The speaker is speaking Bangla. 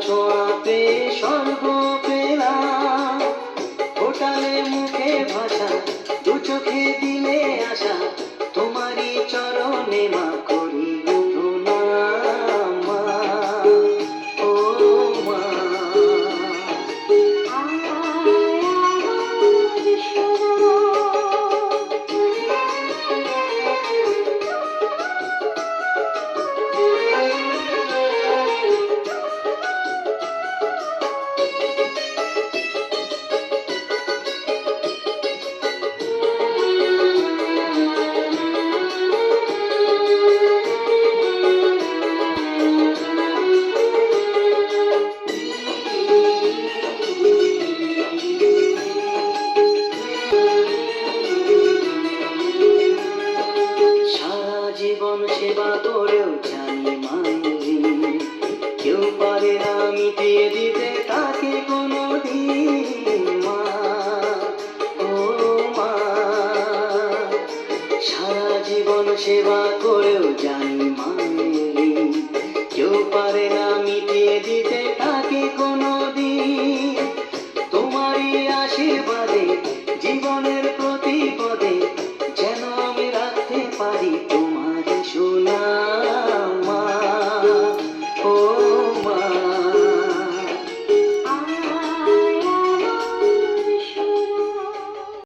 ছোঁয়াতে স্বর্গ পেলাম। ফোটালে মুখে ভাষা, দু চোখে দিলে আশা, তোমারই চরণে মা করি প্রণাম মা, ও মা। জীবন সেবা করেও জানি মাঝি কেউ পারে না মিটিয়ে দিতে তাকে কোনোদিন মা, ও মা। সারা জীবন সেবা করেও জানি মাঝি কেউ পারে না মিটিয়ে দিতে তাকে কোনোদিন। তোমারই আশীর্বাদে জীবনের